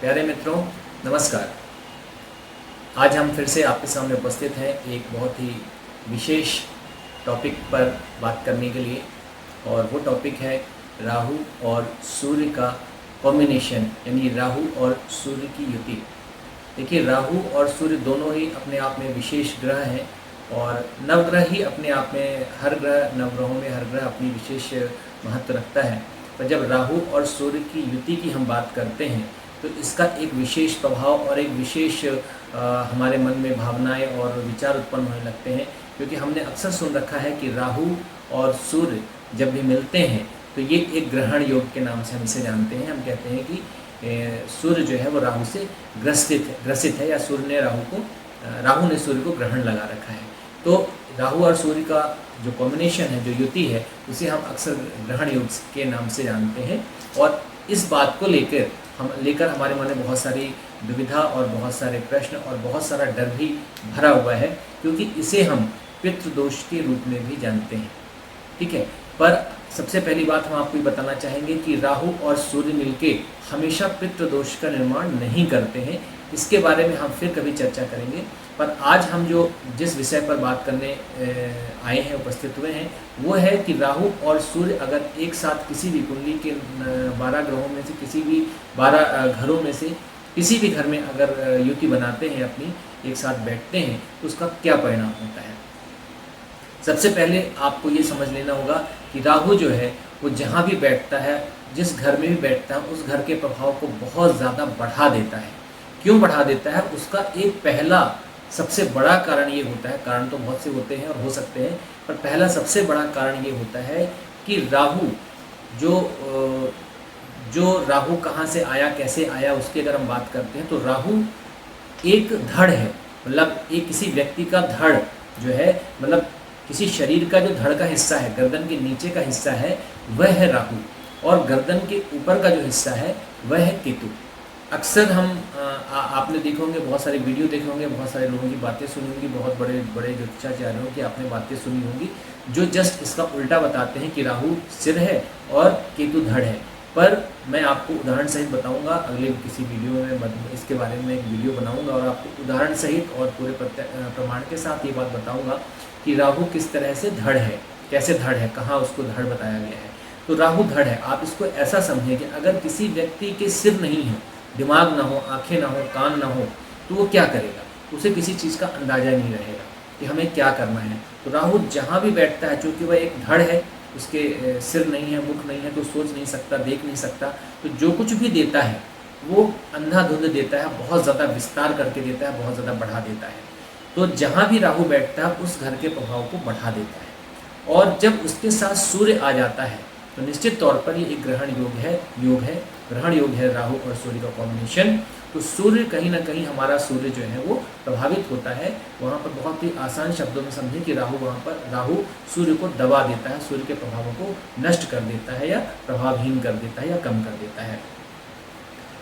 प्यारे मित्रों, नमस्कार। आज हम फिर से आपके सामने उपस्थित हैं एक बहुत ही विशेष टॉपिक पर बात करने के लिए, और वो टॉपिक है राहु और सूर्य का कॉम्बिनेशन, यानी राहु और सूर्य की युति। देखिए, राहु और सूर्य दोनों ही अपने आप में विशेष ग्रह हैं, और नवग्रह ही अपने आप में, हर ग्रह, नवग्रहों में हर ग्रह अपनी विशेष महत्व रखता है। पर जब राहु और सूर्य की युति की हम बात करते हैं तो इसका एक विशेष प्रभाव और एक विशेष हमारे मन में भावनाएं और विचार उत्पन्न होने लगते हैं, क्योंकि हमने अक्सर सुन रखा है कि राहु और सूर्य जब भी मिलते हैं तो ये एक ग्रहण योग के नाम से हम इसे जानते हैं। हम कहते हैं कि सूर्य जो है वो राहु से ग्रसित है, या राहु ने सूर्य को ग्रहण लगा रखा है। तो राहु और सूर्य का जो कॉम्बिनेशन है, जो युति है, उसे हम अक्सर ग्रहण योग के नाम से जानते हैं। और इस बात को लेकर हमारे मन में बहुत सारी दुविधा और बहुत सारे प्रश्न और बहुत सारा डर भी भरा हुआ है, क्योंकि इसे हम पितृदोष के रूप में भी जानते हैं। ठीक है, पर सबसे पहली बात हम आपको ये बताना चाहेंगे कि राहु और सूर्य मिलके हमेशा पितृदोष का निर्माण नहीं करते हैं। इसके बारे में हम फिर कभी चर्चा करेंगे। पर आज हम जिस विषय पर बात करने आए हैं, उपस्थित हुए हैं, वो है कि राहु और सूर्य अगर एक साथ किसी भी कुंडली के 12 ग्रहों में से, किसी भी 12 घरों में से किसी भी घर में अगर युति बनाते हैं, अपनी एक साथ बैठते हैं, तो उसका क्या परिणाम होता है। सबसे पहले आपको ये समझ लेना होगा कि राहु जो है वो जहाँ भी बैठता है, जिस घर में भी बैठता है, उस घर के प्रभाव को बहुत ज़्यादा बढ़ा देता है। क्यों बढ़ा देता है? उसका एक पहला सबसे बड़ा कारण ये होता है, कारण तो बहुत से होते हैं और हो सकते हैं, पर पहला सबसे बड़ा कारण ये होता है कि राहु जो राहु कहाँ से आया, कैसे आया, उसकी अगर हम बात करते हैं तो राहु एक धड़ है। मतलब एक किसी व्यक्ति का धड़ जो है, मतलब किसी शरीर का जो धड़ का हिस्सा है, गर्दन के नीचे का हिस्सा है, वह है राहु, और गर्दन के ऊपर का जो हिस्सा है वह है केतु। अक्सर हम आपने देखे होंगे, बहुत सारे वीडियो देखे होंगे, बहुत सारे लोगों की बातें सुनी होंगी, बहुत बड़े बड़े ज्योतिषाचार्यों की आपने बातें सुनी होंगी, जो जस्ट इसका उल्टा बताते हैं कि राहु सिर है और केतु धड़ है। पर मैं आपको उदाहरण सहित बताऊंगा, अगले किसी वीडियो में इसके बारे में एक वीडियो बनाऊंगा और आपको उदाहरण सहित और पूरे प्रमाण के साथ ये बात बताऊंगा कि राहु किस तरह से धड़ है, कैसे धड़ है, कहाँ उसको धड़ बताया गया है। तो राहु धड़ है। आप इसको ऐसा समझें कि अगर किसी व्यक्ति के सिर नहीं है, दिमाग ना हो, आंखें ना हो, कान ना हो, तो वो क्या करेगा? उसे किसी चीज़ का अंदाजा नहीं रहेगा कि हमें क्या करना है। तो राहु जहाँ भी बैठता है, चूँकि वह एक धड़ है, उसके सिर नहीं है, मुख नहीं है, तो सोच नहीं सकता, देख नहीं सकता, तो जो कुछ भी देता है वो अंधाधुंध देता है, बहुत ज़्यादा विस्तार करके देता है, बहुत ज़्यादा बढ़ा देता है। तो जहाँ भी राहु बैठता है उस घर के प्रभाव को बढ़ा देता है। और जब उसके साथ सूर्य आ जाता है तो निश्चित तौर पर ये एक ग्रहण ग्रहण योग है राहु और सूर्य का कॉम्बिनेशन। तो सूर्य कहीं ना कहीं, हमारा सूर्य जो है वो प्रभावित होता है। वहाँ पर बहुत ही आसान शब्दों में समझे कि राहु सूर्य को दबा देता है, सूर्य के प्रभावों को नष्ट कर देता है, या प्रभावहीन कर देता है, या कम कर देता है।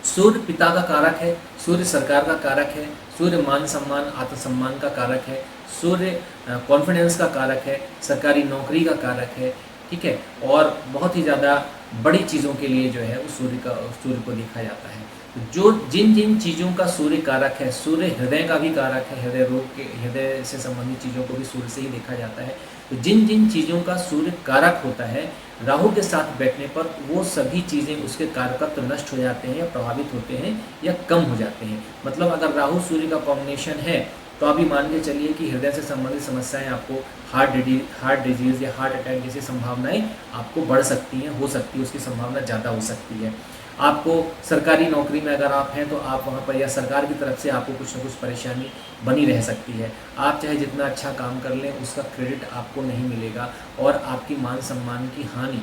सूर्य पिता का कारक है, सूर्य सरकार का कारक है, सूर्य मान सम्मान, आत्मसम्मान का कारक है, सूर्य कॉन्फिडेंस का कारक है, सरकारी नौकरी का कारक है। ठीक है, और बहुत ही ज़्यादा बड़ी चीज़ों के लिए जो है वो सूर्य को देखा जाता है। जो जिन चीज़ों का सूर्य कारक है, सूर्य हृदय का भी कारक है, हृदय से संबंधित चीज़ों को भी सूर्य से ही देखा जाता है। तो जिन चीज़ों का सूर्य कारक होता है, राहु के साथ बैठने पर वो सभी चीज़ें, उसके कारकत्व नष्ट हो जाते हैं, या प्रभावित होते हैं, या कम हो जाते हैं। मतलब अगर राहु सूर्य का कॉम्बिनेशन है तो अभी मान के चलिए कि हृदय से संबंधित समस्याएं, आपको हार्ट डिजीज़ या हार्ट अटैक जैसी संभावनाएं आपको बढ़ सकती हैं, हो सकती है, उसकी संभावना ज़्यादा हो सकती है। आपको सरकारी नौकरी में अगर आप हैं तो आप वहाँ पर, या सरकार की तरफ से आपको कुछ ना कुछ परेशानी बनी रह सकती है। आप चाहे जितना अच्छा काम कर लें, उसका क्रेडिट आपको नहीं मिलेगा, और आपकी मान सम्मान की हानि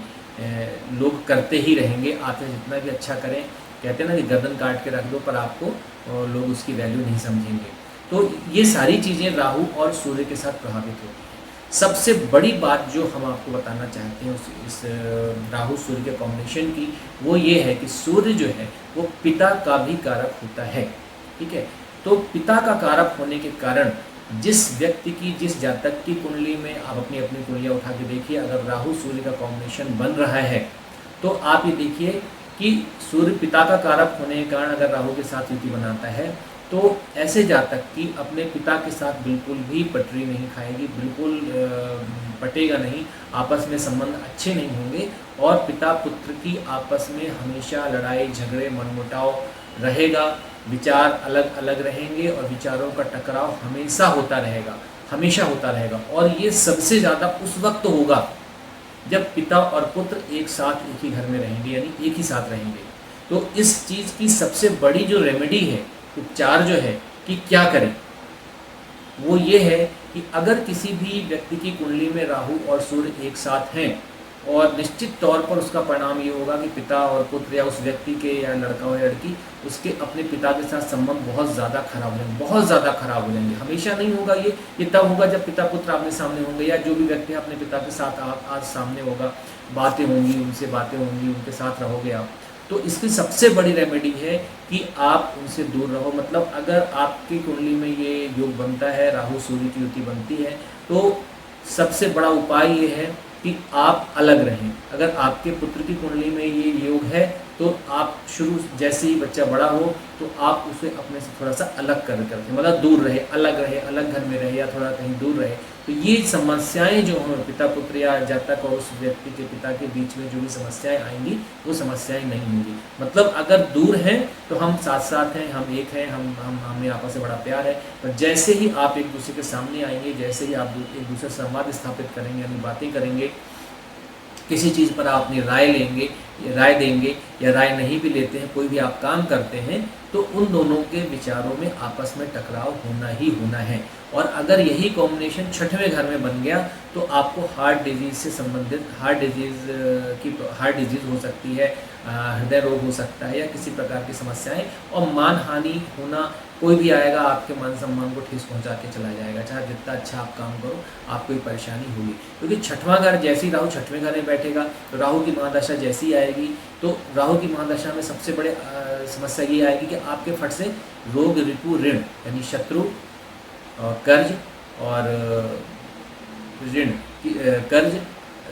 लोग करते ही रहेंगे। आप चाहे जितना भी अच्छा करें, कहते हैं ना कि गर्दन काट के रख दो, पर आपको लोग उसकी वैल्यू नहीं समझेंगे। तो ये सारी चीज़ें राहु और सूर्य के साथ प्रभावित होती हैं। सबसे बड़ी बात जो हम आपको बताना चाहते हैं इस राहु सूर्य के कॉम्बिनेशन की, वो ये है कि सूर्य जो है वो पिता का भी कारक होता है। ठीक है, तो पिता का कारक होने के कारण जिस व्यक्ति की, जिस जातक की कुंडली में, आप अपनी कुंडलियाँ उठा के देखिए, अगर राहु सूर्य का कॉम्बिनेशन बन रहा है तो आप ये देखिए कि सूर्य पिता का कारक होने के कारण अगर राहु के साथ युति बनाता है तो ऐसे जातक की अपने पिता के साथ बिल्कुल भी पटरी नहीं खाएगी, बिल्कुल पटेगा नहीं, आपस में संबंध अच्छे नहीं होंगे और पिता पुत्र की आपस में हमेशा लड़ाई झगड़े मनमुटाव रहेगा, विचार अलग अलग रहेंगे और विचारों का टकराव हमेशा होता रहेगा। और ये सबसे ज़्यादा उस वक्त होगा जब पिता और पुत्र एक साथ एक ही घर में रहेंगे, यानी एक ही साथ रहेंगे। तो इस चीज़ की सबसे बड़ी जो रेमेडी है, उपचार जो है कि क्या करें, वो ये है कि अगर किसी भी व्यक्ति की कुंडली में राहु और सूर्य एक साथ हैं और निश्चित तौर पर उसका परिणाम ये होगा कि पिता और पुत्र या उस व्यक्ति के या लड़का हो या लड़की उसके अपने पिता के साथ संबंध बहुत ज़्यादा खराब हो जाएंगे, बहुत ज़्यादा खराब हो जाएंगे। हमेशा नहीं होगा ये तब होगा जब पिता पुत्र आमने सामने होंगे या जो भी व्यक्ति अपने पिता के साथ आज सामने होगा, बातें होंगी, उनसे बातें होंगी, उनके साथ रहोगे आप। तो इसकी सबसे बड़ी रेमेडी है कि आप उनसे दूर रहो। मतलब अगर आपकी कुंडली में ये योग बनता है, राहु सूर्य की युति बनती है, तो सबसे बड़ा उपाय ये है कि आप अलग रहें। अगर आपके पुत्र की कुंडली में ये योग है तो आप शुरू जैसे ही बच्चा बड़ा हो तो आप उसे अपने से थोड़ा सा अलग करके मतलब दूर रहे, अलग घर में रहे या थोड़ा कहीं दूर रहे। तो ये समस्याएं जो हों पिता पुत्र या जातक और उस व्यक्ति के पिता के बीच में जो भी समस्याएं आएंगी वो समस्याएं नहीं होंगी। मतलब अगर दूर हैं तो हम साथ साथ हैं, हम एक हैं, हमें आपस में बड़ा प्यार है। पर जैसे ही आप एक दूसरे के सामने आएंगे, जैसे ही आप एक दूसरे से संवाद स्थापित करेंगे, यानी बातें करेंगे, किसी चीज़ पर आप अपनी राय देंगे या राय नहीं भी लेते हैं, कोई भी आप काम करते हैं, तो उन दोनों के विचारों में आपस में टकराव होना ही होना है। और अगर यही कॉम्बिनेशन छठवें घर में बन गया तो आपको हार्ट डिजीज़ से संबंधित हार्ट डिजीज़ हो सकती है, हृदय रोग हो सकता है या किसी प्रकार की समस्याएं और मानहानि होना। कोई भी आएगा आपके मान सम्मान को ठेस पहुंचा के चला जाएगा, चाहे जितना अच्छा आप काम करो आपको कोई परेशानी होगी। क्योंकि छठवां घर जैसे ही राहु छठवें घर में बैठेगा तो राहु की महादशा जैसी आएगी तो राहु की महादशा में सबसे बड़े समस्या ये आएगी कि आपके फट से रोग रिपु ऋण यानी शत्रु और कर्ज और ऋण कर्ज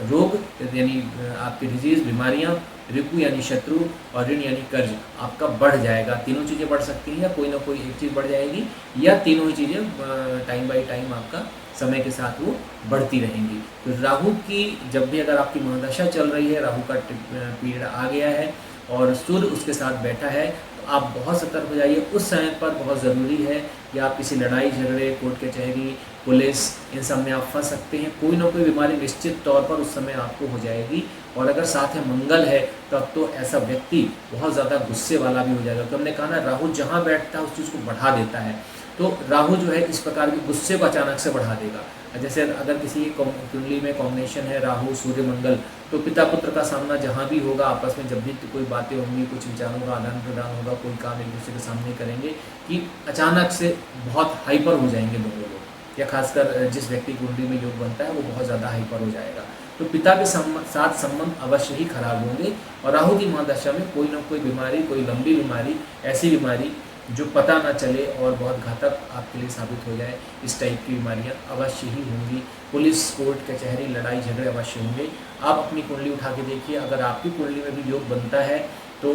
रोग यानी आपकी डिजीज़ बीमारियां, रिपु यानी शत्रु और ऋण यानी कर्ज आपका बढ़ जाएगा। तीनों चीज़ें बढ़ सकती हैं या कोई ना कोई एक चीज़ बढ़ जाएगी या तीनों ही चीज़ें टाइम बाय टाइम आपका समय के साथ वो बढ़ती रहेंगी। तो राहु की जब भी अगर आपकी महादशा चल रही है, राहु का पीरियड आ गया है और सूर्य उसके साथ बैठा है, तो आप बहुत सतर्क हो जाइए। उस समय पर बहुत ज़रूरी है कि आप किसी लड़ाई झगड़े, कोर्ट कचहरी, पुलिस, इन सब में आप फंस सकते हैं। कोई ना कोई बीमारी निश्चित तौर पर उस समय आपको हो जाएगी। और अगर साथ में मंगल है तब तो ऐसा व्यक्ति बहुत ज़्यादा गुस्से वाला भी हो जाएगा। तो हमने कहा ना, राहु जहाँ बैठता है उस चीज़ को बढ़ा देता है। तो राहु जो है इस प्रकार के गुस्से को अचानक से बढ़ा देगा। जैसे अगर किसी कुंडली में कॉम्बिनेशन है राहु सूर्य मंगल, तो पिता पुत्र का सामना जहाँ भी होगा, आपस में जब भी कोई बातें होंगी, कुछ विचारों का आदान प्रदान होगा, कोई काम एक दूसरे के सामने करेंगे कि अचानक से बहुत हाइपर हो जाएंगे दोनों लोग, या खासकर जिस व्यक्ति कुंडली में योग बनता है वो बहुत ज़्यादा हाइपर हो जाएगा। तो पिता के साथ संबंध अवश्य ही खराब होंगे। और राहु की महादशा में कोई ना कोई बीमारी, कोई लंबी बीमारी, ऐसी बीमारी जो पता ना चले और बहुत घातक आपके लिए साबित हो जाए, इस टाइप की बीमारियां अवश्य ही होंगी। पुलिस, कोर्ट कचहरी, लड़ाई झगड़े अवश्य होंगे। आप अपनी कुंडली उठा के देखिए, अगर आपकी कुंडली में भी योग बनता है तो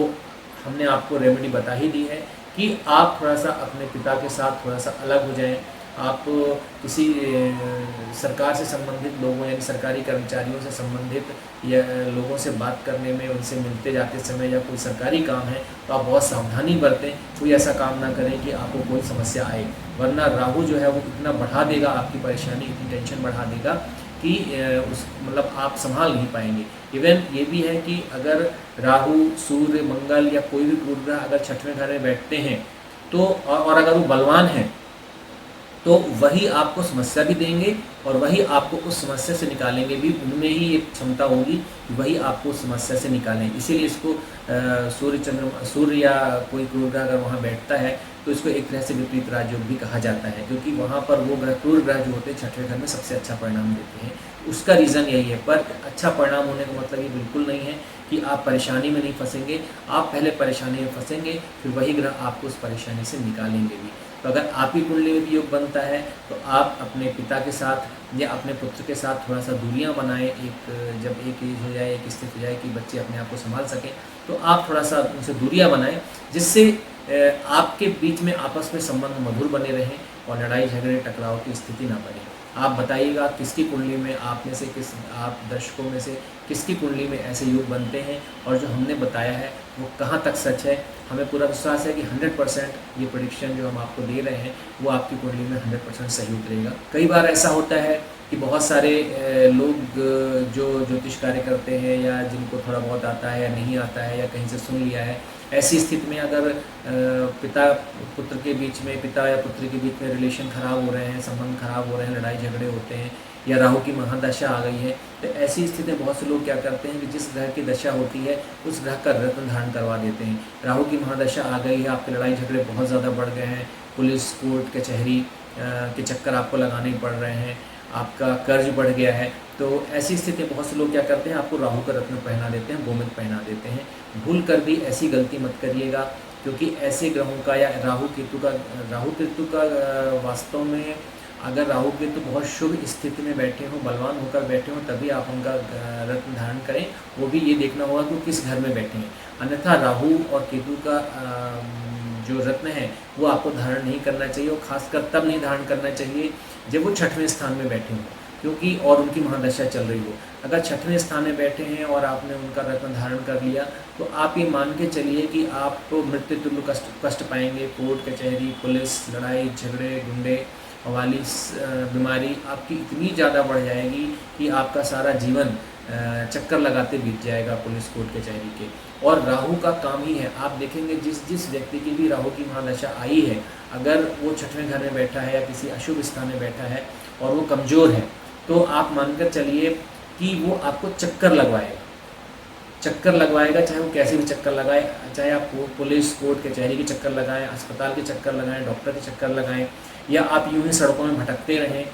हमने आपको रेमेडी बता ही दी है कि आप थोड़ा सा अपने पिता के साथ थोड़ा सा अलग हो जाएं। आप किसी सरकार से संबंधित लोगों यानी सरकारी कर्मचारियों से संबंधित या लोगों से बात करने में, उनसे मिलते जाते समय, या कोई सरकारी काम है तो आप बहुत सावधानी बरतें। कोई ऐसा काम ना करें कि आपको कोई समस्या आए, वरना राहु जो है वो इतना बढ़ा देगा आपकी परेशानी, इतनी टेंशन बढ़ा देगा कि मतलब आप संभाल नहीं पाएंगे। इवन ये भी है कि अगर राहु, सूर्य, मंगल या कोई भी ग्रह अगर छठवें घर में बैठते हैं तो और अगर वो बलवान हैं तो वही आपको समस्या भी देंगे और वही आपको उस समस्या से निकालेंगे भी। उनमें ही एक क्षमता होगी कि वही आपको उस समस्या से निकालें। इसीलिए इसको सूर्य या कोई क्रूर ग्रह अगर वहाँ बैठता है तो इसको एक तरह से विपरीत राजयोग भी कहा जाता है, क्योंकि वहाँ पर वो ग्रह, क्रूर ग्रह जो होते हैं छठवें घर में सबसे अच्छा परिणाम देते हैं। उसका रीज़न यही है। पर अच्छा परिणाम होने का मतलब ये बिल्कुल नहीं है कि आप परेशानी में नहीं फंसेंगे। आप पहले परेशानी में फंसेंगे, फिर वही ग्रह आपको उस परेशानी से निकालेंगे भी। तो अगर आप ही कुंडली में भी योग बनता है तो आप अपने पिता के साथ या अपने पुत्र के साथ थोड़ा सा दूरियां बनाएं। जब एक एज हो जाए, एक स्थिति हो जाए कि बच्चे अपने आप को संभाल सकें, तो आप थोड़ा सा उनसे दूरियां बनाएं, जिससे आपके बीच में आपस में संबंध मधुर बने रहें और लड़ाई झगड़े टकराव की स्थिति ना बने। आप बताइएगा किसकी कुंडली में आप में से आप दर्शकों में से किसकी कुंडली में ऐसे योग बनते हैं, और जो हमने बताया है वो कहाँ तक सच है। हमें पूरा विश्वास है कि 100% ये प्रेडिक्शन जो हम आपको दे रहे हैं वो आपकी कुंडली में 100% सही उतरेगा। कई बार ऐसा होता है कि बहुत सारे लोग जो ज्योतिष कार्य करते हैं या जिनको थोड़ा बहुत आता है या नहीं आता है या कहीं से सुन लिया है, ऐसी स्थिति में अगर पिता पुत्र के बीच में, पिता या पुत्र के बीच में रिलेशन खराब हो रहे हैं, संबंध खराब हो रहे हैं, लड़ाई झगड़े होते हैं या राहु की महादशा आ गई है, तो ऐसी स्थिति में बहुत से लोग क्या करते हैं कि जिस ग्रह की दशा होती है उस ग्रह का रत्न धारण करवा देते हैं। राहु की महादशा आ गई है, आपके लड़ाई झगड़े बहुत ज़्यादा बढ़ गए हैं, पुलिस कोर्ट कचहरी के चक्कर आपको लगाने पड़ रहे हैं, आपका कर्ज बढ़ गया है, तो ऐसी स्थिति में बहुत से लोग क्या करते हैं, आपको राहु का रत्न पहना देते हैं, गोमित पहना देते हैं। भूल कर भी ऐसी गलती मत करिएगा, क्योंकि ऐसे ग्रहों का या राहु केतु का वास्तव में अगर राहु केतु बहुत शुभ स्थिति में बैठे हों, बलवान होकर बैठे हों, तभी आप उनका रत्न धारण करें। वो भी ये देखना होगा कि किस घर में बैठे हैं, अन्यथा राहु और केतु का जो रत्न है वो आपको धारण नहीं करना चाहिए, और खासकर तब नहीं धारण करना चाहिए जब वो 6वें स्थान में बैठे हों, क्योंकि और उनकी महादशा चल रही हो। अगर 6वें स्थान में बैठे हैं और आपने उनका रत्न धारण कर लिया, तो आप ये मान के चलिए कि आप मृत्यु तुल्य कष्ट पाएंगे। कोर्ट कचहरी, पुलिस, लड़ाई झगड़े, गुंडे वाली बीमारी आपकी इतनी ज़्यादा बढ़ जाएगी कि आपका सारा जीवन चक्कर लगाते बीत जाएगा पुलिस कोर्ट कचहरी के। और राहु का काम ही है, आप देखेंगे जिस व्यक्ति की भी राहु की महादशा आई है, अगर वो 6वें घर में बैठा है या किसी अशुभ स्थान में बैठा है और वो कमज़ोर है, तो आप मानकर चलिए कि वो आपको चक्कर लगवाएगा, चाहे वो कैसे भी चक्कर लगाए, चाहे आप पुलिस कोर्ट कचहरी के चक्कर लगाएं, अस्पताल के चक्कर लगाएं, डॉक्टर के चक्कर लगाएं, या आप यूं ही सड़कों में भटकते रहें,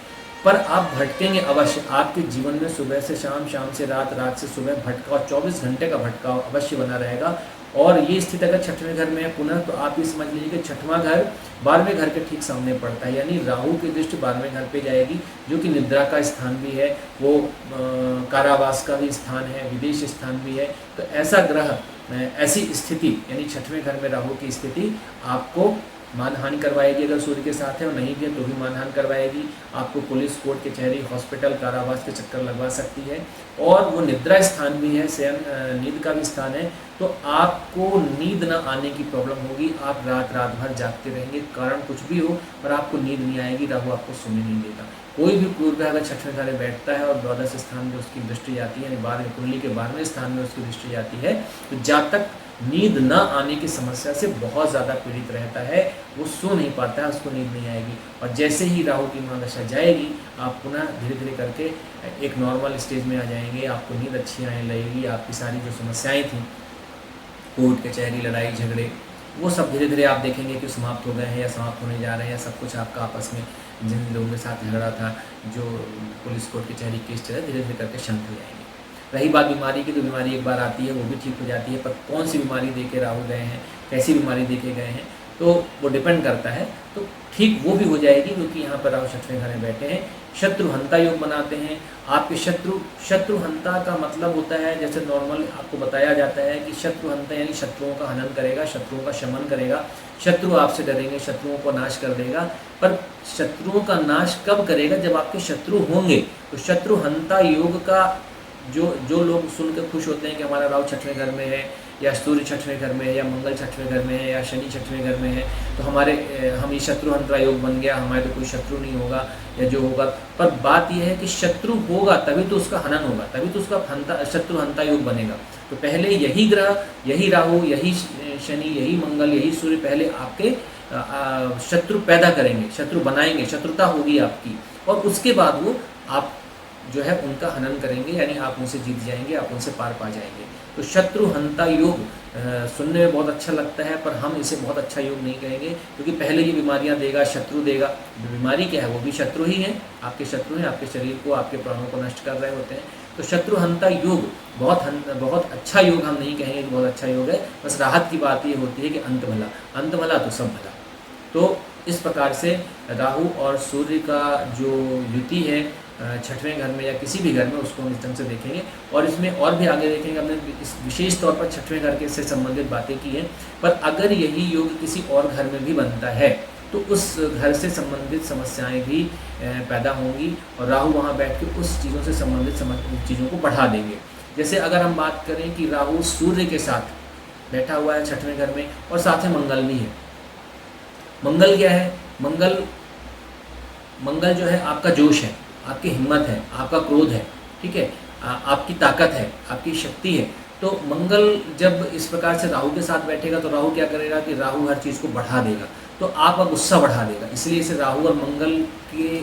पर आप भटकेंगे अवश्य। आपके जीवन में सुबह से शाम, शाम से रात, रात से सुबह भटकाव, 24 घंटे का भटकाव अवश्य बना रहेगा। और ये स्थिति अगर 6वें घर में है पुनः, तो आप ये समझ लीजिए कि 6वां घर 12वें घर के ठीक सामने पड़ता है, यानी राहु की दृष्टि 12वें घर पे जाएगी, जो कि निद्रा का स्थान भी है, वो कारावास का भी स्थान है, विदेश स्थान भी है। तो ऐसा ग्रह, ऐसी स्थिति यानी 6वें घर में राहु की स्थिति आपको मानहानि करवाएगी। अगर सूर्य के साथ है और नहीं भी है तो भी मानहानि करवाएगी, आपको पुलिस कोर्ट कचहरी हॉस्पिटल कारावास के चक्कर लगवा सकती है। और वो निद्रा स्थान भी है, शयन नींद का भी स्थान है, तो आपको नींद न आने की प्रॉब्लम होगी। आप रात भर जागते रहेंगे, कारण कुछ भी हो पर आपको नींद नहीं आएगी, राहु आपको सोने नहीं देगा। कोई भी पूर्व अगर 6वें घर में बैठता है और द्वादश स्थान में उसकी दृष्टि जाती है, यानी 12वें कुंडली के 12वें स्थान में उसकी दृष्टि जाती है, तो जब तक नींद न आने की समस्या से बहुत ज़्यादा पीड़ित रहता है, वो सो नहीं पाता है, उसको नींद नहीं आएगी। और जैसे ही राहु की महादशा जाएगी, आप पुनः धीरे धीरे करके एक नॉर्मल स्टेज में आ जाएंगे, आपको नींद अच्छी आने लगेगी, आपकी सारी जो समस्याएं थी, कोर्ट कचहरी, लड़ाई झगड़े, वो सब धीरे धीरे आप देखेंगे कि समाप्त हो गए हैं या समाप्त होने जा रहे हैं। सब कुछ आपका आपस में जिन लोगों के साथ झगड़ा था, जो पुलिस कोर्ट कचहरी केस चला, धीरे धीरे करके शांत हो जाएंगे। रही बात बीमारी की, तो बीमारी एक बार आती है वो भी ठीक हो जाती है, पर कौन सी बीमारी देके राहु गए हैं, कैसी बीमारी देके गए हैं, तो वो डिपेंड करता है। तो ठीक वो भी हो जाएगी, क्योंकि यहाँ पर राहु 6वें घर में बैठे हैं। शत्रुहंता योग बनाते हैं। आपके शत्रुहंता का मतलब होता है, जैसे नॉर्मल आपको बताया जाता है कि शत्रुहंता यानी शत्रुओं का हनन करेगा, शत्रुओं का शमन करेगा, शत्रु आपसे डरेंगे, शत्रुओं को नाश कर देगा। पर शत्रुओं का नाश कब करेगा? जब आपके शत्रु होंगे। तो शत्रुहंता योग का जो लोग सुनकर खुश होते हैं कि हमारा राहु 6वें घर में है, या सूर्य 6वें घर में है, या मंगल 6वें घर में है, या शनि 6वें घर में है, तो हम ये शत्रुहंता योग बन गया, हमारे तो कोई शत्रु नहीं होगा या जो होगा। पर बात यह है कि शत्रु होगा तभी तो उसका हनन होगा, तभी तो उसका शत्रुहंता योग बनेगा। तो पहले यही ग्रह, यही राहु, यही शनि, यही मंगल, यही सूर्य पहले आपके शत्रु पैदा करेंगे, शत्रु बनाएंगे, शत्रुता होगी आपकी, और उसके बाद वो आप जो है उनका हनन करेंगे, यानी आप उनसे जीत जाएंगे, आप उनसे पार पा जाएंगे। तो शत्रुहंता योग सुनने में बहुत अच्छा लगता है, पर हम इसे बहुत अच्छा योग नहीं कहेंगे, क्योंकि पहले ये बीमारियां देगा, शत्रु देगा। बीमारी क्या है? वो भी शत्रु ही है, आपके शत्रु हैं, आपके शरीर को, आपके प्राणों को नष्ट कर रहे होते हैं। तो शत्रुहंता योग बहुत अच्छा योग हम नहीं कहेंगे कि बहुत अच्छा योग है, बस राहत की बात ये होती है कि अंत भला तो सब भला। तो इस प्रकार से राहु और सूर्य का जो युति है छठवें घर में या किसी भी घर में, उसको हम इस ढंग से देखेंगे। और इसमें और भी आगे देखेंगे, हमने इस विशेष तौर पर छठवें घर के से संबंधित बातें की हैं। पर अगर यही योग किसी और घर में भी बनता है तो उस घर से संबंधित समस्याएं भी पैदा होंगी और राहु वहाँ बैठ के उस चीज़ों से संबंधित चीज़ों को बढ़ा देंगे। जैसे अगर हम बात करें कि राहु सूर्य के साथ बैठा हुआ है छठवें घर में और साथ में मंगल भी है। मंगल क्या है? मंगल जो है आपका जोश है, आपकी हिम्मत है, आपका क्रोध है, ठीक है, आपकी ताकत है, आपकी शक्ति है। तो मंगल जब इस प्रकार से राहु के साथ बैठेगा तो राहु क्या करेगा कि राहु हर चीज़ को बढ़ा देगा, तो आपका गुस्सा बढ़ा देगा। इसलिए इसे राहु और मंगल के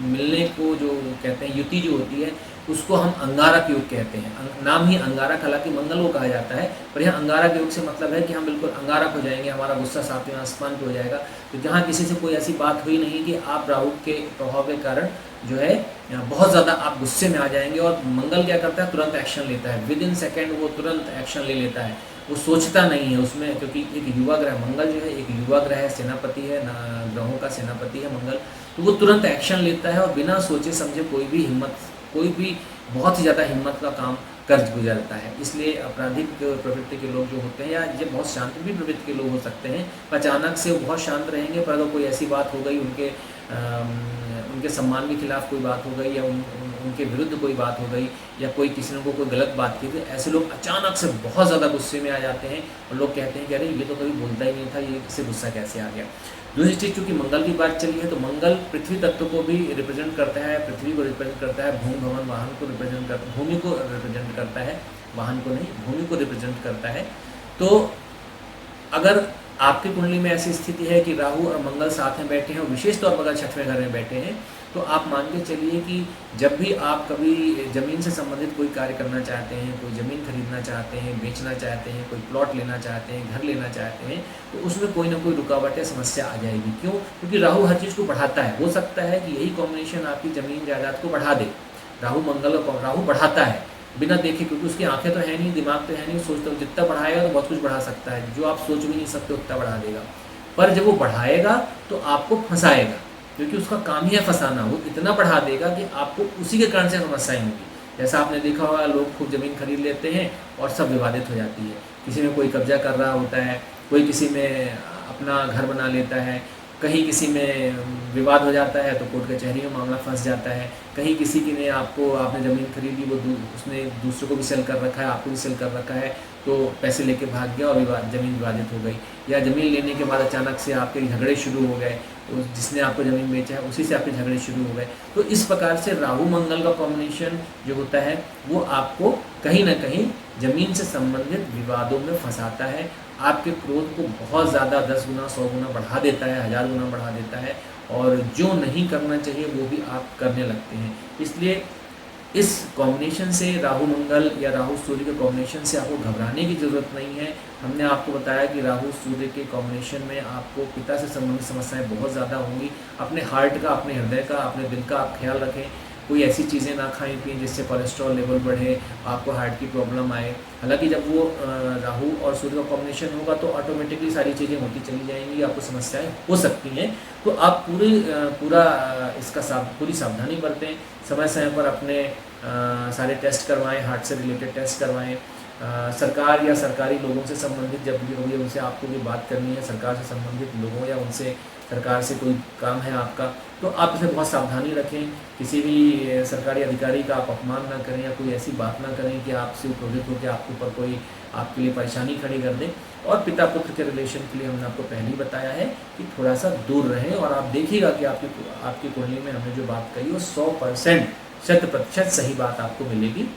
मिलने को जो कहते हैं युति जो होती है उसको हम अंगारक योग कहते हैं। नाम ही अंगारक, हालांकि मंगल को कहा जाता है, पर यहाँ अंगारक योग से मतलब है कि हम बिल्कुल अंगारक हो जाएंगे, हमारा गुस्सा सातवें आसमान पे हो जाएगा। तो जहाँ किसी से कोई ऐसी बात हुई नहीं कि आप राहु के प्रभाव के कारण जो है बहुत ज़्यादा आप गुस्से में आ जाएंगे। और मंगल क्या करता है? तुरंत एक्शन लेता है, विद इन सेकेंड वो तुरंत एक्शन ले लेता है, वो सोचता नहीं है उसमें, क्योंकि एक युवा ग्रह मंगल जो है एक युवा ग्रह है, सेनापति है, ग्रहों का सेनापति है मंगल। तो वो तुरंत एक्शन लेता है और बिना सोचे समझे कोई भी बहुत ही ज़्यादा हिम्मत का काम कर गुजरता है। इसलिए आपराधिक प्रवृत्ति के लोग जो होते हैं, या ये बहुत शांत भी प्रवृत्ति के लोग हो सकते हैं, अचानक से वो बहुत शांत रहेंगे, पर अगर कोई ऐसी बात हो गई, उनके सम्मान के खिलाफ कोई बात हो गई, या उनके विरुद्ध कोई बात हो गई, या किसी ने कोई गलत बात की, तो ऐसे लोग अचानक से बहुत ज़्यादा गुस्से में आ जाते हैं और लोग कहते हैं कि अरे ये तो कभी बोलता ही नहीं था, ये इससे गुस्सा कैसे आ गया। दूसरी चीज़, चूँकि मंगल की बात चली है तो मंगल पृथ्वी तत्व को भी रिप्रेजेंट करता है, पृथ्वी को रिप्रेजेंट करता है, भूमि भवन वाहन को रिप्रेजेंट करता है, भूमि को रिप्रेजेंट करता है, वाहन को नहीं, भूमि को रिप्रेजेंट करता है। तो अगर आपकी कुंडली में ऐसी स्थिति है कि राहु और मंगल साथ में बैठे हैं और विशेष तौर पर अगर छठवें घर में बैठे हैं, तो आप मान के चलिए कि जब भी आप कभी ज़मीन से संबंधित कोई कार्य करना चाहते हैं, कोई ज़मीन खरीदना चाहते हैं, बेचना चाहते हैं, कोई प्लॉट लेना चाहते हैं, घर लेना चाहते हैं, तो उसमें कोई ना कोई रुकावट या समस्या आ जाएगी। क्यों? क्योंकि राहु हर चीज़ को बढ़ाता है। हो सकता है कि यही कॉम्बिनेशन आपकी ज़मीन जायदाद को बढ़ा दे। राहु मंगल और राहु बढ़ाता है बिना देखे, क्योंकि उसकी आंखें तो है नहीं, दिमाग तो है नहीं, सोचता तो जितना बढ़ाएगा तो बहुत कुछ बढ़ा सकता है, जो आप सोच भी नहीं सकते उतना बढ़ा देगा। पर जब वो बढ़ाएगा तो आपको फंसाएगा, क्योंकि उसका काम ही है फंसाना। वो इतना बढ़ा देगा कि आपको उसी के कारण से समस्याएं होंगी। जैसा आपने देखा होगा, लोग खूब ज़मीन खरीद लेते हैं और सब विवादित हो जाती है। किसी में कोई कब्जा कर रहा होता है, कोई किसी में अपना घर बना लेता है, कहीं किसी में विवाद हो जाता है तो कोर्ट कचहरी में मामला फंस जाता है, कहीं किसी की ने आपने ज़मीन खरीदी, वो उसने दूसरों को भी सेल कर रखा है, आपको भी सेल कर रखा है, तो पैसे लेके भाग गया और ज़मीन विवादित हो गई। या ज़मीन लेने के बाद अचानक से आपके झगड़े शुरू हो गए, तो जिसने आपको ज़मीन बेचा है उसी से आपके झगड़े शुरू हो गए। तो इस प्रकार से राहु मंगल का कॉम्बिनेशन जो होता है वो आपको कहीं ना कहीं ज़मीन से संबंधित विवादों में फंसाता है, आपके क्रोध को बहुत ज़्यादा 10 गुना 100 गुना बढ़ा देता है, 1000 गुना बढ़ा देता है, और जो नहीं करना चाहिए वो भी आप करने लगते हैं। इसलिए इस कॉम्बिनेशन से, राहु मंगल या राहु सूर्य के कॉम्बिनेशन से आपको घबराने की ज़रूरत नहीं है। हमने आपको बताया कि राहु सूर्य के कॉम्बिनेशन में आपको पिता से संबंधित समस्याएं बहुत ज़्यादा होंगी। अपने हार्ट का, अपने हृदय का, अपने दिल का आप ख्याल रखें। कोई ऐसी चीज़ें ना खाएं पिएं जिससे कोलेस्ट्रॉल लेवल बढ़े, आपको हार्ट की प्रॉब्लम आए। हालांकि जब वो राहु और सूर्य का कॉम्बिनेशन होगा तो ऑटोमेटिकली सारी चीज़ें होती चली जाएंगी, आपको समस्याएं हो सकती हैं। तो आप पूरी सावधानी बरतें, समय समय पर अपने सारे टेस्ट करवाएं, हार्ट से रिलेटेड टेस्ट करवाएं। सरकार या सरकारी लोगों से संबंधित जब भी होगी उनसे आपको भी बात करनी है, सरकार से संबंधित लोगों या उनसे सरकार से कोई काम है आपका, तो आप इसे बहुत सावधानी रखें। किसी भी सरकारी अधिकारी का आप अपमान ना करें या कोई ऐसी बात ना करें कि आपसे क्रोधित होकर आपके ऊपर कोई आपके लिए परेशानी खड़ी कर दे। और पिता पुत्र के रिलेशन के लिए हमने आपको पहले ही बताया है कि थोड़ा सा दूर रहें, और आप देखिएगा कि आपकी कुंडली में हमने जो बात कही वो 100% 100% सही बात आपको मिलेगी।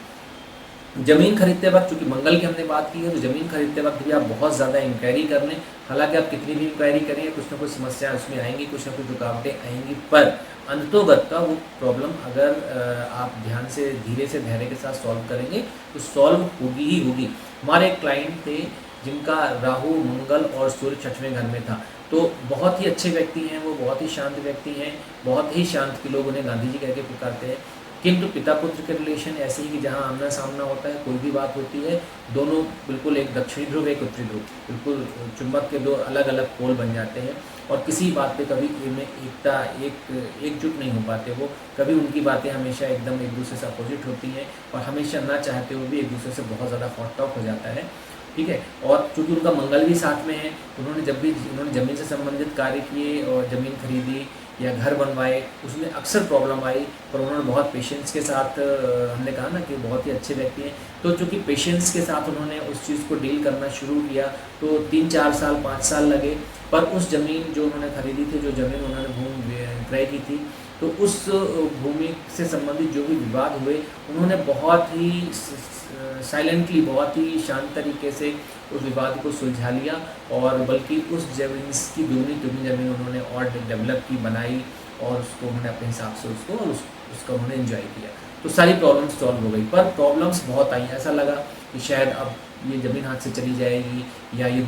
ज़मीन खरीदते वक्त, चूँकि मंगल की हमने बात की है, तो ज़मीन खरीदते वक्त भी आप बहुत ज़्यादा इंक्वायरी कर लें। हालांकि आप कितनी भी इंक्वायरी करें, कुछ ना कुछ समस्या उसमें आएंगी, कुछ ना कुछ रुकावटें आएंगी, पर अंततोगत का वो प्रॉब्लम अगर आप ध्यान से, धीरे से, धैर्य के साथ सॉल्व करेंगे तो सॉल्व होगी ही होगी। हमारे एक क्लाइंट थे जिनका राहु मंगल और सूर्य छठवें घर में था, तो बहुत ही अच्छे व्यक्ति हैं वो, बहुत ही शांत व्यक्ति हैं, बहुत ही शांत के लोग उन्हें गांधी जी कह के पुकारते हैं। किंतु पिता पुत्र के रिलेशन ऐसे ही कि जहाँ आमना सामना होता है, कोई भी बात होती है, दोनों बिल्कुल एक दक्षिणी ध्रुव एक उत्तरी ध्रुव, बिल्कुल चुंबक के दो अलग अलग पोल बन जाते हैं और किसी बात पे कभी इनमें एकजुट नहीं हो पाते। वो कभी उनकी बातें हमेशा एकदम एक दूसरे से अपोजिट होती हैं और हमेशा ना चाहते हुए भी एक दूसरे से बहुत ज़्यादा हॉट टॉक हो जाता है, ठीक है। और चूँकि उनका मंगल भी साथ में है, उन्होंने जब भी उन्होंने ज़मीन से संबंधित कार्य किए और ज़मीन खरीदी या घर बनवाए, उसमें अक्सर प्रॉब्लम आई, पर उन्होंने बहुत पेशेंस के साथ, हमने कहा ना कि बहुत ही अच्छे व्यक्ति हैं, तो चूँकि पेशेंस के साथ उन्होंने उस चीज़ को डील करना शुरू किया, तो 3-4 साल 5 साल लगे, पर उस ज़मीन जो उन्होंने खरीदी थी, जो ज़मीन उन्होंने भूमि क्रय की थी, तो उस भूमि से संबंधित जो भी विवाद हुए, उन्होंने बहुत ही साइलेंटली, बहुत ही शांत तरीके से उस विवाद को सुलझा लिया और बल्कि उस ज़मीन की दुगनी ज़मीन उन्होंने और डेवलप की, बनाई और उसको उन्होंने अपने हिसाब से उसका उन्होंने एंजॉय किया। तो सारी प्रॉब्लम्स सॉल्व हो गई, पर प्रॉब्लम्स बहुत आई। ऐसा लगा कि शायद अब ये ज़मीन हाथ से चली जाएगी या ये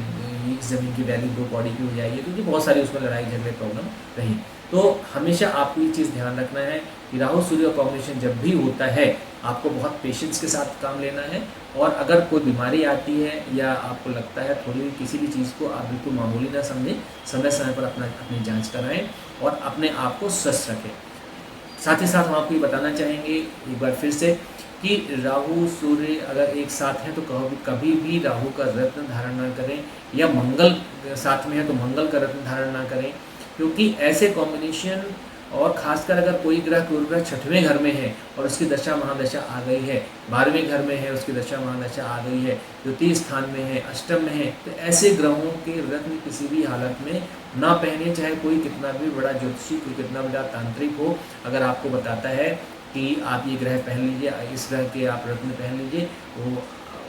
इस ज़मीन की वैल्यू 2 कौड़ी की हो जाएगी, क्योंकि बहुत सारी उसमें लड़ाई झगड़े प्रॉब्लम रही। तो हमेशा आपको ये चीज़ ध्यान रखना है कि राहु सूर्य का कॉम्बिनेशन जब भी होता है, आपको बहुत पेशेंस के साथ काम लेना है और अगर कोई बीमारी आती है या आपको लगता है थोड़ी भी किसी भी चीज़ को, आप बिल्कुल मामूली ना समझें, समय समय पर अपनी जांच कराएं और अपने आप को स्वस्थ रखें। साथ ही साथ हम आपको ये बताना चाहेंगे एक बार फिर से कि राहु सूर्य अगर एक साथ हैं तो कभी भी राहु का रत्न धारण ना करें, या मंगल साथ में है तो मंगल का रत्न धारण ना करें, क्योंकि ऐसे कॉम्बिनेशन, और खासकर अगर कोई ग्रह कोई ग्रह 6वें घर में है और उसकी दशा महादशा आ गई है, 12वें घर में है उसकी दशा महादशा आ गई है, द्वितीय स्थान में है, अष्टम में है, तो ऐसे ग्रहों के रत्न किसी भी हालत में ना पहने, चाहे कोई कितना भी बड़ा ज्योतिषी, कोई कितना बड़ा तांत्रिक हो। अगर आपको बताता है कि आप ये ग्रह पहन लीजिए, इस ग्रह के आप रत्न पहन लीजिए, वो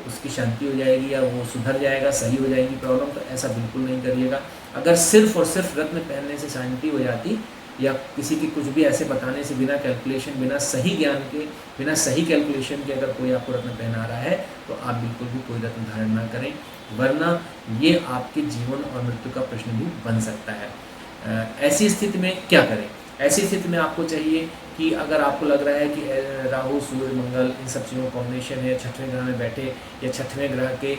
उसकी शांति हो जाएगी या वो सुधर जाएगा, सही हो जाएगी प्रॉब्लम, तो ऐसा बिल्कुल नहीं करिएगा। अगर सिर्फ और सिर्फ रत्न पहनने से शांति हो जाती या किसी की कुछ भी ऐसे बताने से, बिना कैलकुलेशन, बिना सही ज्ञान के, बिना सही कैलकुलेशन के अगर कोई आपको रत्न पहना रहा है, तो आप बिल्कुल भी कोई रत्न धारण ना करें, वरना ये आपके जीवन और मृत्यु का प्रश्न भी बन सकता है। ऐसी स्थिति में क्या करें? ऐसी स्थिति में आपको चाहिए कि अगर आपको लग रहा है कि राहु सूर्य मंगल इन सब चीज़ों का कॉम्बिनेशन है, 6वें ग्रह में बैठे या 6वें ग्रह के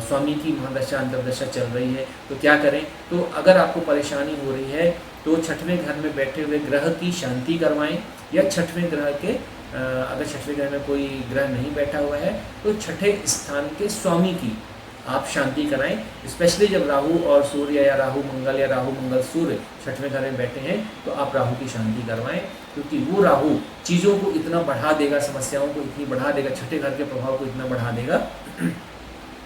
स्वामी की महादशा अंतर्दशा चल रही है, तो क्या करें? तो अगर आपको परेशानी हो रही है तो 6वें घर में बैठे हुए ग्रह की शांति करवाएं, या 6वें ग्रह के अगर 6वें ग्रह में कोई ग्रह नहीं बैठा हुआ है तो 6ठे स्थान के स्वामी की आप शांति कराएं। स्पेशली जब राहु और सूर्य या राहु मंगल या राहु मंगल सूर्य 6वें घर में बैठे हैं, तो आप राहु की शांति करवाएं, क्योंकि वो राहु चीज़ों को इतना बढ़ा देगा, समस्याओं को इतनी बढ़ा देगा, 6ठे घर के प्रभाव को इतना बढ़ा देगा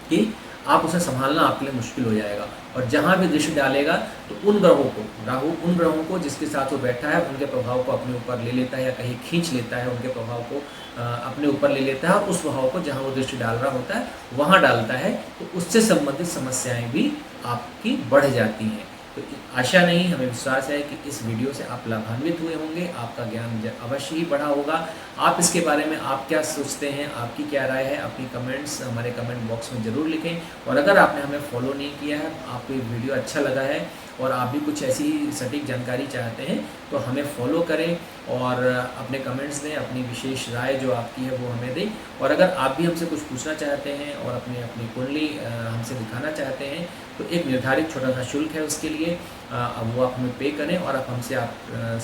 कि आप उसे संभालना आपके लिए मुश्किल हो जाएगा। और जहाँ भी दृष्टि डालेगा तो उन ग्रहों को, राहु उन ग्रहों को जिसके साथ वो बैठा है, उनके प्रभाव को अपने ऊपर ले लेता है या कहीं खींच लेता है, उनके प्रभाव को अपने ऊपर ले लेता है और उस प्रभाव को जहाँ वो दृष्टि डाल रहा होता है वहाँ डालता है, तो उससे संबंधित समस्याएँ भी आपकी बढ़ जाती हैं। तो आशा नहीं, हमें विश्वास है कि इस वीडियो से आप लाभान्वित हुए होंगे, आपका ज्ञान अवश्य ही बढ़ा होगा। आप इसके बारे में आप क्या सोचते हैं, आपकी क्या राय है, अपनी कमेंट्स हमारे कमेंट बॉक्स में ज़रूर लिखें। और अगर आपने हमें फॉलो नहीं किया है, आपको ये वीडियो अच्छा लगा है और आप भी कुछ ऐसी सटीक जानकारी चाहते हैं, तो हमें फॉलो करें और अपने कमेंट्स दें, अपनी विशेष राय जो आपकी है वो हमें दें। और अगर आप भी हमसे कुछ पूछना चाहते हैं और अपनी कुंडली हमसे दिखाना चाहते हैं, तो एक निर्धारित छोटा सा शुल्क है उसके लिए, अब वो आप हमें पे करें और आप हमसे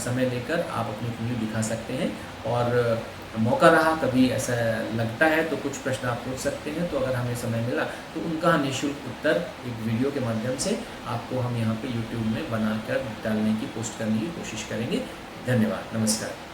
समय लेकर आप अपनी कुंडली दिखा सकते हैं। और मौका रहा, कभी ऐसा लगता है तो कुछ प्रश्न आप पूछ सकते हैं, तो अगर हमें समय मिला तो उनका निःशुल्क उत्तर एक वीडियो के माध्यम से आपको हम यहाँ पे YouTube में बनाकर डालने की, पोस्ट करने की कोशिश करेंगे। धन्यवाद, नमस्कार।